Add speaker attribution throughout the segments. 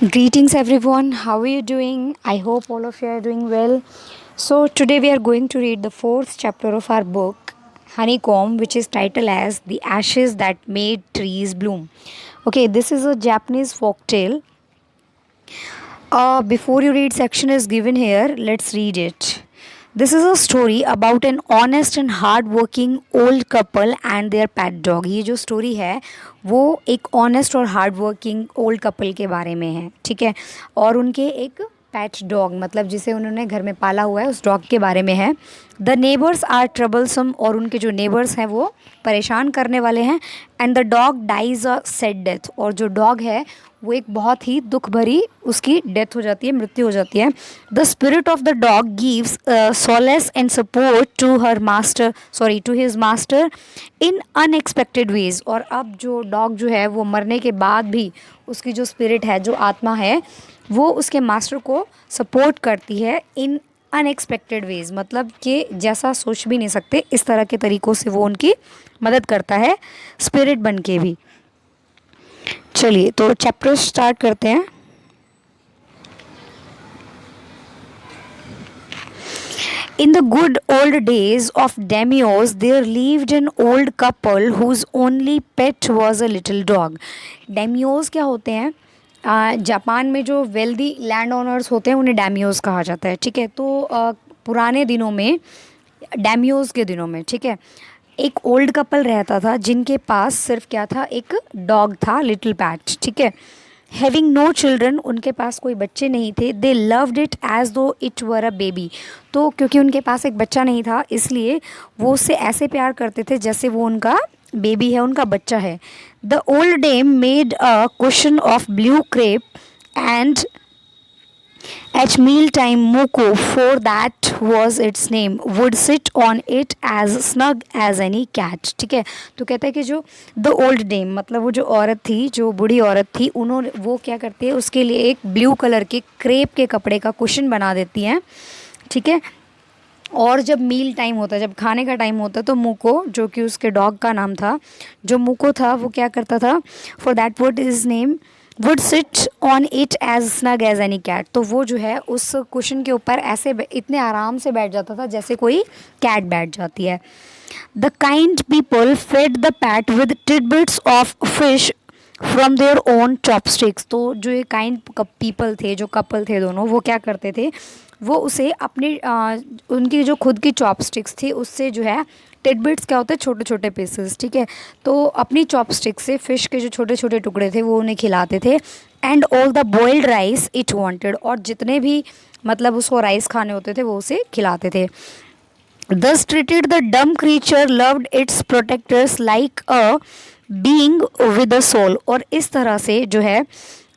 Speaker 1: Greetings everyone, how are you doing? I hope all of you are doing well. So, today we are going to read the fourth chapter of our book, Honeycomb, which is titled as The Ashes That Made Trees Bloom. Okay, this is a Japanese folk tale. Before you read section is given here, let's read it. This is a story about an honest and hard-working old couple and their pet dog. ये जो story है वो एक honest और hard working old couple के बारे में है, ठीक है। और उनके एक पैट डॉग मतलब जिसे उन्होंने घर में पाला हुआ है उस डॉग के बारे में है। द नेबर्स आर ट्रबलसम और उनके जो नेबर्स हैं वो परेशान करने वाले हैं। And the dog dies a sad death और जो डॉग है वो एक बहुत ही दुख भरी उसकी डेथ हो जाती है, मृत्यु हो जाती है। The spirit of the dog gives solace and support to her master to his master in unexpected ways. और अब जो डॉग जो है वो मरने के बाद भी उसकी जो स्पिरिट है, जो आत्मा है, वो उसके मास्टर को सपोर्ट करती है इन अनएक्सपेक्टेड वेज, मतलब कि जैसा सोच भी नहीं सकते इस तरह के तरीक़ों से वो उनकी मदद करता है स्पिरिट बन के भी। चलिए तो चैप्टर स्टार्ट करते हैं। In the good old days of Demios, there lived an old couple whose only pet was a little dog. Demios क्या होते हैं? जापान में जो वेल्दी लैंड ओनर्स होते हैं उन्हें डैमियोज कहा जाता है, ठीक है। तो पुराने दिनों में, डैमियोज के दिनों में, ठीक है, एक ओल्ड कपल रहता था जिनके पास सिर्फ क्या था, एक डॉग था, लिटिल पैट, ठीक है। हैविंग नो चिल्ड्रन, उनके पास कोई बच्चे नहीं थे। दे लव्ड इट एज दो इट वर अ बेबी, तो क्योंकि उनके पास एक बच्चा नहीं था इसलिए वो उससे ऐसे प्यार करते थे जैसे वो उनका बेबी है, उनका बच्चा है। The old dame made a question of blue crepe and at mealtime, Muko, for that was its name, would sit on it as snug as any cat. ठीक है, तो कहता है कि जो द ओल्ड डेम मतलब वो जो औरत थी, जो बूढ़ी औरत थी, उन्होंने वो क्या करती है, उसके लिए एक ब्लू कलर के क्रेप के कपड़े का कुशन बना देती हैं, ठीक है। और जब मील टाइम होता है, जब खाने का टाइम होता है, तो मुको, जो कि उसके डॉग का नाम था, जो मुको था, वो क्या करता था, for that would his name, would sit on it as snug as any cat. तो वो जो है उस कुशन के ऊपर ऐसे इतने आराम से बैठ जाता था जैसे कोई कैट बैठ जाती है। The kind people fed the pet with tidbits of fish from their own chopsticks. तो जो ये काइंड पीपल थे, जो कपल थे दोनों, वो क्या करते थे, वो उसे अपने उनकी जो खुद की चॉपस्टिक्स थी उससे जो है, टिडबिट्स क्या होते हैं, छोटे छोटे पीसेस, ठीक है। तो अपनी चॉपस्टिक से फ़िश के जो छोटे छोटे टुकड़े थे वो उन्हें खिलाते थे। And all the boiled rice it wanted, और जितने भी मतलब उसको राइस खाने होते थे वो उसे खिलाते थे। Thus treated the dumb creature loved its protectors like a being with a soul। और इस तरह से जो है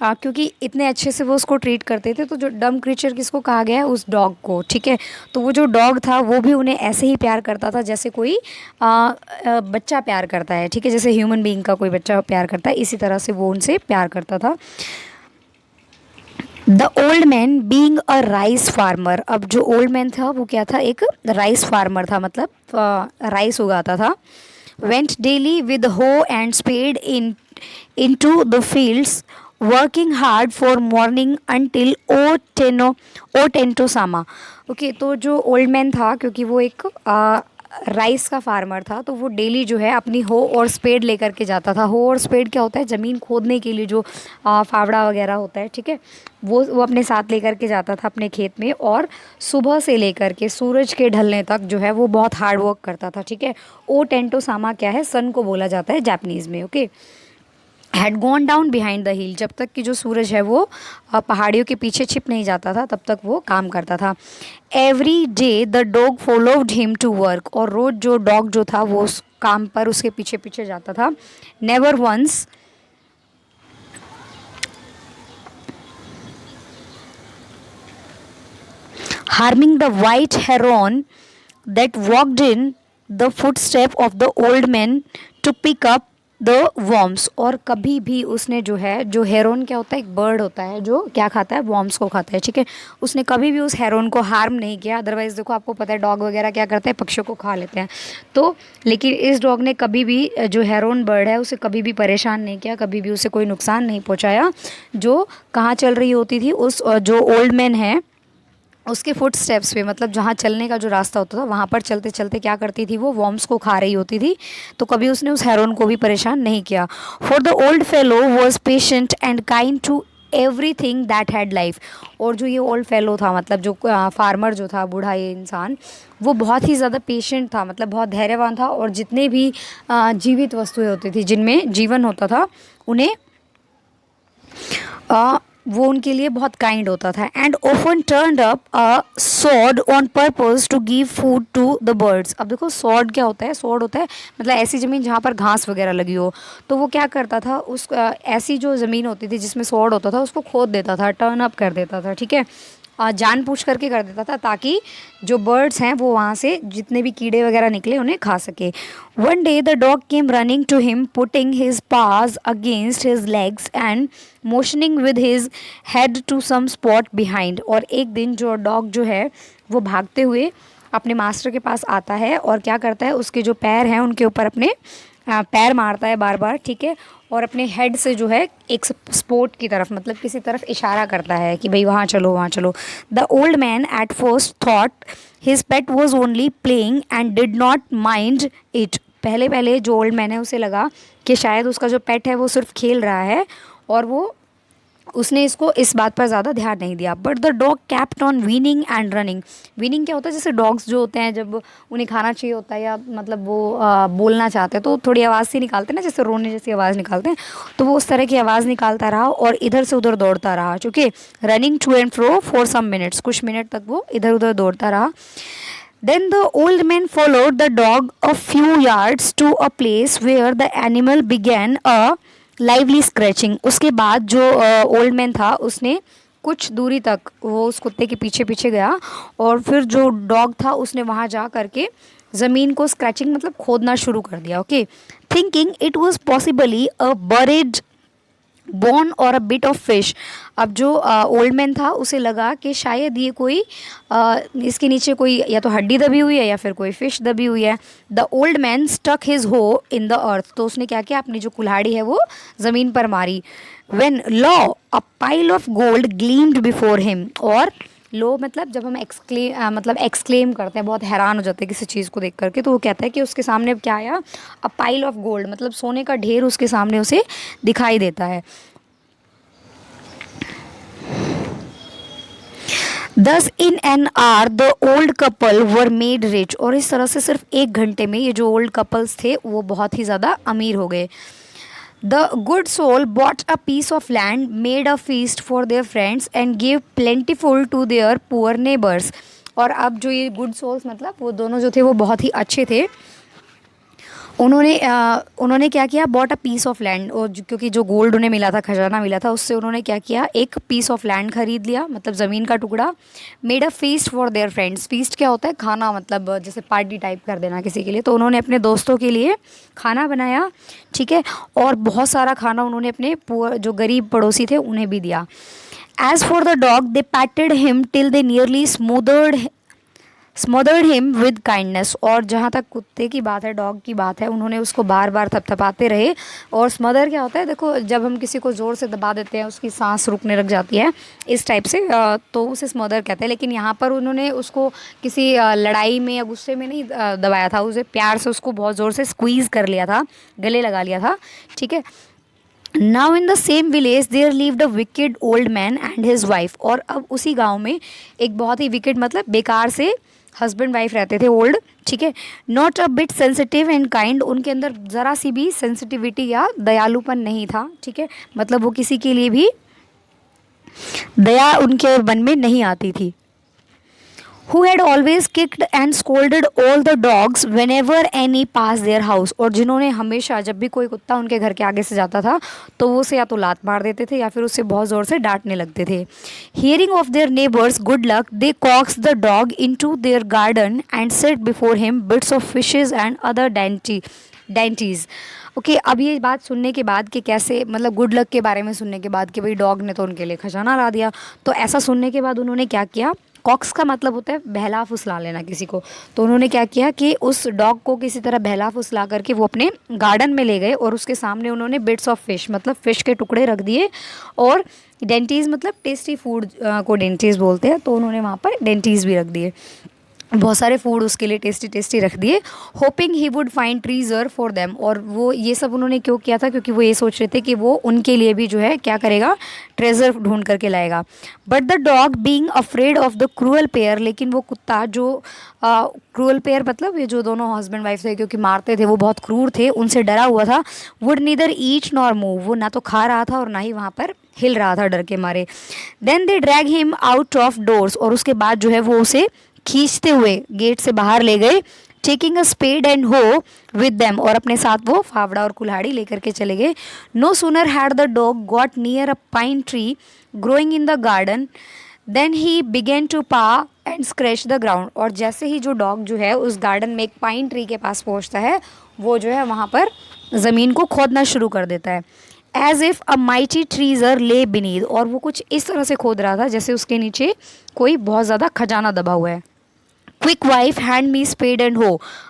Speaker 1: क्योंकि इतने अच्छे से वो उसको ट्रीट करते थे, तो जो डम क्रीचर किसको कहा गया है, उस डॉग को, ठीक है। तो वो जो डॉग था वो भी उन्हें ऐसे ही प्यार करता था जैसे कोई बच्चा प्यार करता है, ठीक है, जैसे ह्यूमन बीइंग का कोई बच्चा प्यार करता है, इसी तरह से वो उनसे प्यार करता था। The old man being a rice farmer, अब जो ओल्ड मैन था वो क्या था, एक राइस फार्मर था, मतलब राइस उगाता था। Went daily with hoe and spade into the fields working hard for morning until Otentosama. Okay, तो जो ओल्ड मैन था, क्योंकि वो एक राइस का फार्मर था, तो वो डेली जो है अपनी हो और स्पेड लेकर के जाता था। हो और स्पेड क्या होता है, ज़मीन खोदने के लिए जो फावड़ा वगैरह होता है, ठीक है, वो अपने साथ लेकर के जाता था अपने खेत में। और सुबह से लेकर के सूरज के ढलने तक जो है वो बहुत हार्ड वर्क करता था, ठीक है। ओ टेंटो सामा क्या है, सन को बोला जाता है जापानीज़ में, okay. Had gone down behind the हिल, जब तक कि जो सूरज है वो पहाड़ियों के पीछे छिप नहीं जाता था तब तक वो काम करता था। Every day the dog followed him to work, और रोज़ जो डॉग जो था वो उस काम पर उसके पीछे पीछे जाता था। Never once harming the white heron that walked in the footstep of the old man to pick up the worms, और कभी भी उसने जो है, जो हेरोन क्या होता है, एक बर्ड होता है जो क्या खाता है, वॉर्म्स को खाता है, ठीक है। उसने कभी भी उस हेरोन को हार्म नहीं किया। अदरवाइज़ देखो आपको पता है डॉग वगैरह क्या करते हैं, पक्षियों को खा लेते हैं। तो लेकिन इस डॉग ने कभी भी जो हेरोन बर्ड है उसे कभी भी परेशान नहीं किया, कभी भी उसे कोई नुकसान नहीं पहुँचाया। जो कहाँ चल रही होती थी, उस जो ओल्ड मैन है उसके फुट स्टेप्स पे, मतलब जहाँ चलने का जो रास्ता होता था वहाँ पर चलते चलते क्या करती थी, वो वॉर्म्स को खा रही होती थी। तो कभी उसने उस हेरोन को भी परेशान नहीं किया। For the old fellow was patient and kind to everything that had life. और जो ये ओल्ड फेलो था, मतलब जो फार्मर जो था, बूढ़ा ये इंसान, वो बहुत ही ज़्यादा पेशेंट था, मतलब बहुत धैर्यवान था। और जितने भी जीवित वस्तुएं होती थी, जिनमें जीवन होता था, उन्हें वो उनके लिए बहुत काइंड होता था। And often turned up a sod on purpose to give food to the birds. अब देखो सॉर्ड क्या होता है, सॉर्ड होता है मतलब ऐसी ज़मीन जहाँ पर घास वगैरह लगी हो। तो वो क्या करता था, उस ऐसी जो ज़मीन होती थी जिसमें सॉर्ड होता था उसको खोद देता था, टर्न अप कर देता था, ठीक है। जानबूझ करके कर देता था ताकि जो बर्ड्स हैं वो वहाँ से जितने भी कीड़े वगैरह निकले उन्हें खा सके। One day the dog came running to him, putting his paws against his legs and motioning with his head to some spot behind. और एक दिन जो डॉग जो है वो भागते हुए अपने मास्टर के पास आता है और क्या करता है, उसके जो पैर हैं उनके ऊपर अपने पैर मारता है बार बार, ठीक है। और अपने हेड से जो है एक स्पोर्ट की तरफ, मतलब किसी तरफ इशारा करता है कि भाई वहाँ चलो वहाँ चलो। The old man at first thought his pet was only playing and did not mind it. पहले पहले जो ओल्ड मैन है उसे लगा कि शायद उसका जो पेट है वो सिर्फ खेल रहा है और वो उसने इसको इस बात पर ज़्यादा ध्यान नहीं दिया। But the dog kept on weaning and running. Weaning क्या होता है, जैसे डॉग्स जो होते हैं जब उन्हें खाना चाहिए होता है या मतलब वो बोलना चाहते हैं तो थोड़ी आवाज़ सी निकालते हैं ना, जैसे रोने जैसी आवाज़ निकालते हैं। तो वो उस तरह की आवाज़ निकालता रहा और इधर से उधर दौड़ता रहा, चूँकि running to and fro for some minutes, कुछ मिनट तक वो इधर उधर दौड़ता रहा। Then the old man followed the dog a few yards to a place where the animal began a lively scratching. उसके बाद जो ओल्ड मैन था उसने कुछ दूरी तक वो उस कुत्ते के पीछे पीछे गया और फिर जो डॉग था उसने वहाँ जा करके ज़मीन को स्क्रैचिंग मतलब खोदना शुरू कर दिया, okay. Thinking it was possibly a buried bone और अ बिट ऑफ फिश। अब जो ओल्ड मैन था उसे लगा कि शायद ये कोई इसके नीचे कोई या तो हड्डी दबी हुई है या फिर कोई फिश दबी हुई है। The old man stuck his hoe in the earth. तो उसने क्या किया, अपनी जो कुल्हाड़ी है वो ज़मीन पर मारी। When law a pile of gold gleamed before him. और लो मतलब जब हम एक्सक्लेम करते हैं, बहुत हैरान हो जाते हैं किसी चीज़ को देख करके, तो वो कहता है कि उसके सामने क्या आया, अ पाइल ऑफ गोल्ड, मतलब सोने का ढेर उसके सामने उसे दिखाई देता है। दस in an hour the old couple were made rich. और इस तरह से सिर्फ एक घंटे में ये जो ओल्ड कपल्स थे वो बहुत ही ज़्यादा अमीर हो गए। The good soul bought a piece of land, made a feast for their friends and gave plentiful to their poor neighbors। और अब जो ये गुड सोल्स मतलब वो दोनों जो थे वो बहुत ही अच्छे थे। उन्होंने क्या किया, bought a piece of land. और क्योंकि जो गोल्ड उन्हें मिला था, खजाना मिला था, उससे उन्होंने क्या किया, एक पीस ऑफ लैंड खरीद लिया, मतलब ज़मीन का टुकड़ा। Made a feast for their friends. Feast क्या होता है, खाना, मतलब जैसे पार्टी टाइप कर देना किसी के लिए। तो उन्होंने अपने दोस्तों के लिए खाना बनाया, ठीक है। और बहुत सारा खाना उन्होंने अपने जो गरीब पड़ोसी थे उन्हें भी दिया। As for the dog they patted him till they nearly smothered him with kindness. और जहाँ तक कुत्ते की बात है, डॉग की बात है, उन्होंने उसको बार बार थपथपाते रहे। और स्मदर क्या होता है, देखो जब हम किसी को ज़ोर से दबा देते हैं उसकी सांस रुकने लग जाती है, इस टाइप से, तो उसे स्मदर कहते हैं। लेकिन यहाँ पर उन्होंने उसको किसी लड़ाई में या गुस्से में नहीं दबाया था, उसे प्यार से उसको बहुत ज़ोर से स्क्वीज़ कर लिया था, गले लगा लिया था, ठीक है। Now in the same village there lived a wicked old man and his wife. और अब उसी गांव में एक बहुत ही विकेड मतलब बेकार से हस्बैंड वाइफ रहते थे, ओल्ड, ठीक है। Not a bit sensitive and kind. उनके अंदर ज़रा सी भी सेंसिटिविटी या दयालुपन नहीं था, ठीक है। मतलब वो किसी के लिए भी दया उनके मन में नहीं आती थी। who had always kicked and scolded all the dogs whenever any passed their house। और जिन्होंने हमेशा जब भी कोई कुत्ता उनके घर के आगे से जाता था तो वो उसे या तो लात मार देते थे या फिर उससे बहुत ज़ोर से डांटने लगते थे। Hearing of their neighbors' good luck, they coaxed the dog into their garden and set before him bits of fishes and other dainty। Dainties. Okay, अब ये बात सुनने के बाद कि कैसे मतलब गुड लक के बारे में सुनने के बाद कि भाई डॉग ने तो उनके लिए खजाना ला दिया, तो ऐसा सुनने के बाद उन्होंने क्या किया, कॉक्स का मतलब होता है बहला फुसला लेना किसी को, तो उन्होंने क्या किया कि उस डॉग को किसी तरह बहला फुसला करके वो अपने गार्डन में ले गए और उसके सामने उन्होंने बिट्स ऑफ फिश मतलब फ़िश के टुकड़े रख दिए, और डेंटीज़ मतलब टेस्टी फूड को डेंटीज़ बोलते हैं, तो उन्होंने वहाँ पर डेंटीज़ भी रख दिए, बहुत सारे फूड उसके लिए टेस्टी टेस्टी रख दिए, hopping he would find treasure for them. और वो ये सब उन्होंने क्यों किया था, क्योंकि वो ये सोच रहे थे कि वो उनके लिए भी जो है क्या करेगा, ट्रेजर ढूंढ करके लाएगा। But the dog being afraid of the cruel pair, लेकिन वो कुत्ता जो क्रूअल पेयर मतलब ये जो दोनों हस्बैंड वाइफ थे क्योंकि मारते थे, वो बहुत क्रूर थे, उनसे डरा हुआ था, would neither eat nor move, वो ना तो खा रहा था और ना ही वहाँ पर हिल रहा था डर के मारे। Then they drag him out of doors, और उसके बाद जो है वो उसे खींचते हुए गेट से बाहर ले गए, टेकिंग अ स्पेड एंड हो विद देम, और अपने साथ वो फावड़ा और कुल्हाड़ी लेकर के चले गए। No sooner had the dog got near a pine tree growing in the garden then he began to paw and scratch the ground, और जैसे ही जो डॉग जो है उस गार्डन में एक पाइन ट्री के पास पहुंचता है, वो जो है वहाँ पर ज़मीन को खोदना शुरू कर देता है। As if a mighty treasure lay beneath, और वो कुछ इस तरह से खोद रहा था जैसे उसके नीचे कोई बहुत ज़्यादा खजाना दबा हुआ है। Quick wife hand me spade and hoe,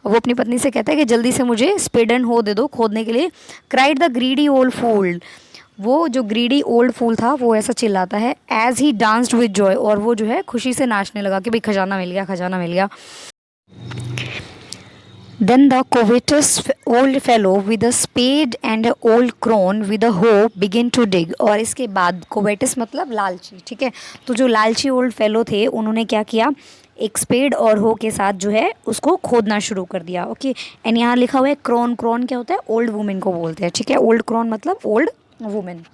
Speaker 1: वो अपनी पत्नी से कहता है कि जल्दी से मुझे स्पेड एंड हो दे दो खोदने के लिए। Cried the greedy old fool, वो जो ग्रीडी ओल्ड फूल था वो ऐसा चिल्लाता है, as he danced with joy, और वो जो है खुशी से नाचने लगा कि भाई खजाना मिल गया, खजाना मिल गया। Then the covetous old fellow with a spade and an old crone with a hoe began to dig, और इसके बाद covetous मतलब लालची, ठीक है, तो जो लालची ओल्ड फेलो थे उन्होंने क्या किया, एक स्पेड और हो के साथ जो है उसको खोदना शुरू कर दिया। ओके, एंड यहाँ लिखा हुआ है क्रोन, क्रोन क्या होता है, ओल्ड वुमेन को बोलते हैं, ठीक है, ओल्ड क्रोन मतलब old women.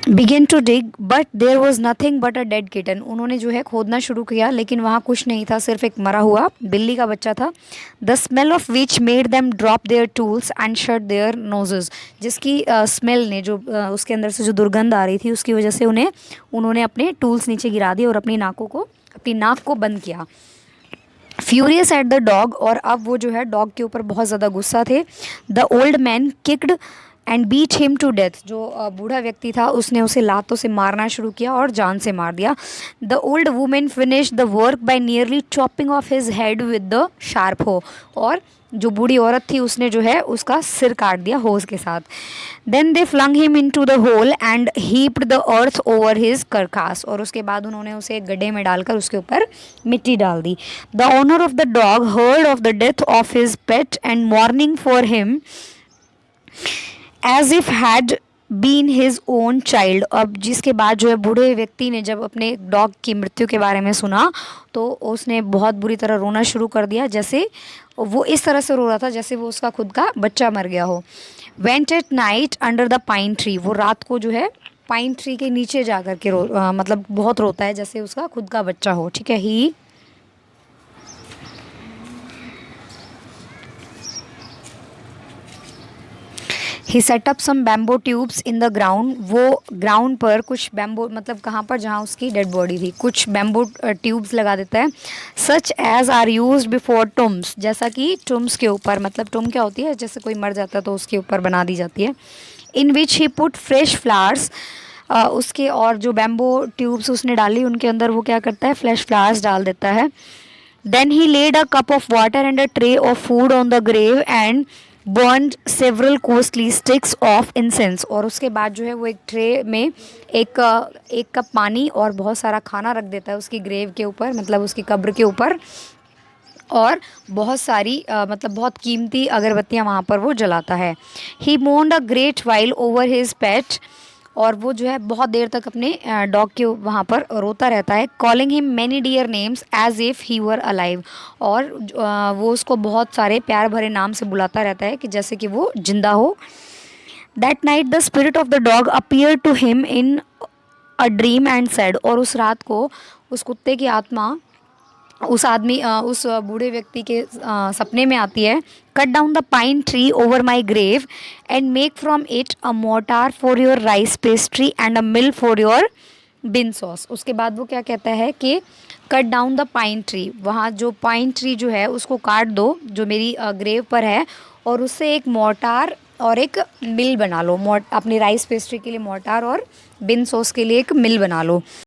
Speaker 1: Began to dig but there was nothing but a dead kitten, उन्होंने जो है खोदना शुरू किया लेकिन वहाँ कुछ नहीं था, सिर्फ एक मरा हुआ बिल्ली का बच्चा था। The smell of which made them drop there tools and shut there noses, जिसकी स्मेल ने जो उसके अंदर से जो दुर्गंध आ रही थी उसकी वजह से उन्होंने अपने टूल्स नीचे गिरा दिए और अपनी नाक को बंद किया। फ्यूरियस एट द डॉग, और अब वो जो है डॉग के ऊपर बहुत ज़्यादा गुस्सा थे। The old man kicked and beat him to death, जो बूढ़ा व्यक्ति था उसने उसे लातों से मारना शुरू किया और जान से मार दिया। The old women finish the work by nearly chopping of his head with the sharp हो, और जो बूढ़ी औरत थी उसने जो है उसका सिर काट दिया होज के साथ। Then they flung him into the hole and heaped the earth over his carcass, और उसके बाद उन्होंने उसे एक गड्ढे में डालकर उसके ऊपर मिट्टी डाल दी। The owner of the dog heard of the death of his pet and mourning for him as if had been his own child, अब जिसके बाद जो है बूढ़े व्यक्ति ने जब अपने डॉग की मृत्यु के बारे में सुना तो उसने बहुत बुरी तरह रोना शुरू कर दिया, जैसे वो इस तरह से रो रहा था जैसे वो उसका खुद का बच्चा मर गया हो। Went at night under the pine tree, वो रात को जो है पाइन ट्री के नीचे जा कर के मतलब बहुत रोता है जैसे उसका खुद का बच्चा हो, ठीक है। He set up some bamboo tubes in the ground, वो ग्राउंड पर कुछ बैम्बो मतलब कहाँ पर जहाँ उसकी डेड बॉडी थी कुछ बैम्बो ट्यूब्स लगा देता है। Such as are used before tombs, जैसा कि टुम्स के ऊपर मतलब टुम क्या होती है, जैसे कोई मर जाता है तो उसके ऊपर बना दी जाती है। इन विच ही पुट फ्रेश फ्लावर्स, उसके और जो बैम्बो ट्यूब्स उसने डाली उनके अंदर वो क्या करता है, फ्रेश फ्लावर्स डाल देता है। Then he laid a cup of water and a tray of food on the grave and burned several costly sticks of incense, और उसके बाद जो है वो एक ट्रे में एक कप पानी और बहुत सारा खाना रख देता है उसकी ग्रेव के ऊपर मतलब उसकी कब्र के ऊपर, और बहुत सारी मतलब बहुत कीमती अगरबत्तियाँ वहाँ पर वो जलाता है। He mourned a great while over his pet, और वो जो है बहुत देर तक अपने डॉग के वहाँ पर रोता रहता है। Calling him many dear names as if he were alive, और वो उसको बहुत सारे प्यार भरे नाम से बुलाता रहता है कि जैसे कि वो जिंदा हो। That night the spirit of the dog appear to him in a dream and said, और उस रात को उस कुत्ते की आत्मा उस बूढ़े व्यक्ति के सपने में आती है। Cut down the pine tree over my grave and make from it a mortar for your rice pastry and a mill for your bean sauce. उसके बाद वो क्या कहता है कि cut down the pine tree, वहाँ जो पाइन ट्री जो है उसको काट दो जो मेरी ग्रेव पर है, और उससे एक मोर्टार और एक मिल बना लो। अपनी राइस पेस्ट्री के लिए मोर्टार और बिन सॉस के लिए एक मिल बना लो।